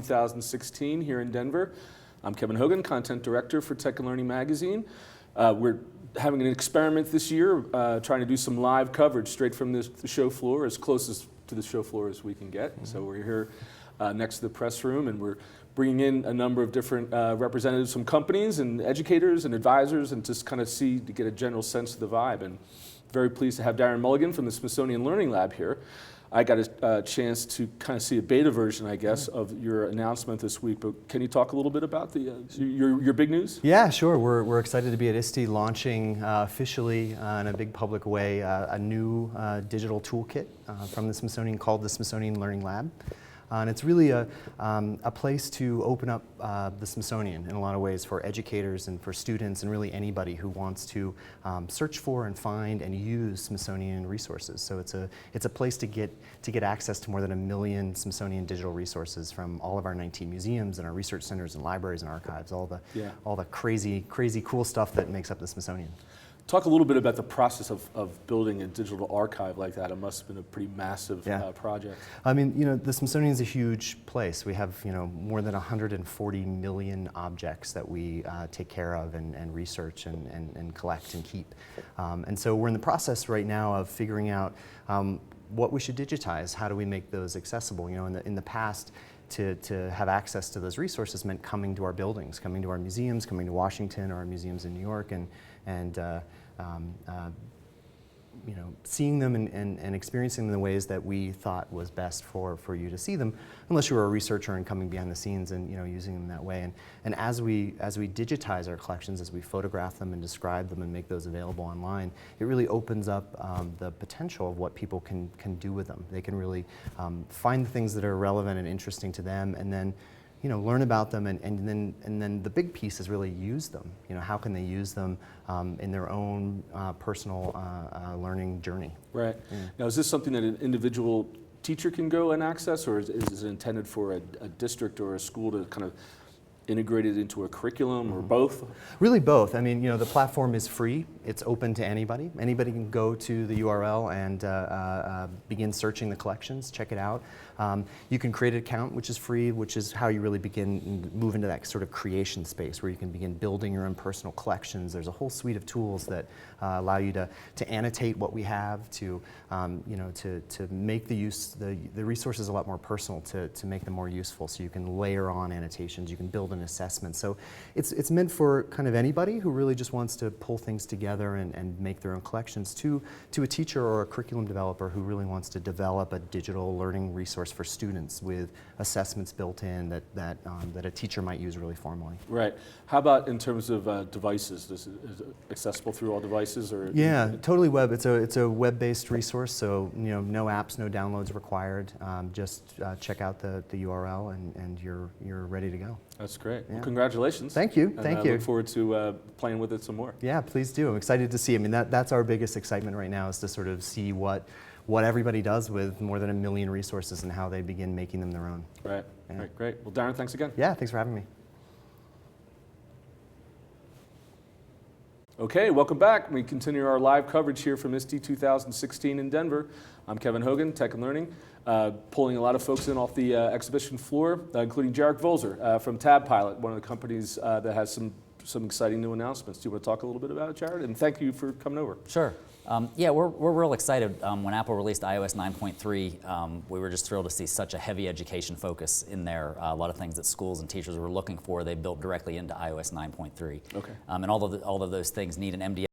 2016 here in Denver. I'm Kevin Hogan, Content Director for Tech and Learning Magazine. We're having an experiment this year, trying to do some live coverage straight from the show floor, as close to the show floor as we can get. So we're here next to the press room, and we're bringing in a number of different representatives from companies and educators and advisors, and just kind of to get a general sense of the vibe. And very pleased to have Darren Mulligan from the Smithsonian Learning Lab here. I got a chance to kind of see a beta version, I guess, of your announcement this week, but can you talk a little bit about your big news? Yeah, sure. We're excited to be at ISTE launching officially in a big public way a new digital toolkit from the Smithsonian called the Smithsonian Learning Lab. And it's really a place to open up the Smithsonian in a lot of ways for educators and for students and really anybody who wants to search for and find and use Smithsonian resources. So it's a place to get access to more than 1 million Smithsonian digital resources from all of our 19 museums and our research centers and libraries and archives, all the crazy cool stuff that makes up the Smithsonian. Talk a little bit about the process of building a digital archive like that. It must have been a pretty massive project. I mean, the Smithsonian is a huge place. We have, more than 140 million objects that we take care of and research and collect and keep. And so we're in the process right now of figuring out what we should digitize. How do we make those accessible? In the past, to have access to those resources meant coming to our buildings, coming to our museums, coming to Washington or our museums in New York, and seeing them and experiencing them in the ways that we thought was best for you to see them, unless you were a researcher and coming behind the scenes and using them that way. And as we digitize our collections, as we photograph them and describe them and make those available online, it really opens up the potential of what people can do with them. They can really find the things that are relevant and interesting to them, and then learn about them, and then the big piece is really use them. How can they use them in their own personal learning journey? Right. Yeah. Now, is this something that an individual teacher can go and access, or is it intended for a district or a school to kind of integrate it into a curriculum, or both? Really both. I mean, the platform is free. It's open to anybody. Anybody can go to the URL and begin searching the collections, check it out. You can create an account, which is free, which is how you really move into that sort of creation space where you can begin building your own personal collections. There's a whole suite of tools that allow you to annotate what we have, to make the resources a lot more personal, to make them more useful, so you can layer on annotations, you can build an assessment. So it's meant for kind of anybody who really just wants to pull things together and make their own collections, to a teacher or a curriculum developer who really wants to develop a digital learning resource for students with assessments built in that a teacher might use really formally. Right. How about in terms of devices? Is it accessible through all devices? Or yeah, totally web. It's a web-based resource, so no apps, no downloads required. Just check out the URL and you're ready to go. That's great. Yeah. Well, congratulations. Thank you. Thank you. I look forward to playing with it some more. Yeah, please do. I'm excited to see. I mean, that's our biggest excitement right now, is to sort of see what everybody does with more than 1 million resources and how they begin making them their own. Right. Yeah. Right. Great. Well, Darren, thanks again. Yeah, thanks for having me. Okay, welcome back. We continue our live coverage here from ISTE 2016 in Denver. I'm Kevin Hogan, Tech and Learning, pulling a lot of folks in off the exhibition floor, including Jarek Volzer from Tab Pilot, one of the companies that has some exciting new announcements. Do you want to talk a little bit about it, Jared? And thank you for coming over. Sure. Yeah, we're real excited. When Apple released iOS 9.3, we were just thrilled to see such a heavy education focus in there. A lot of things that schools and teachers were looking for, they built directly into iOS 9.3. Okay. And all of those things need an MDM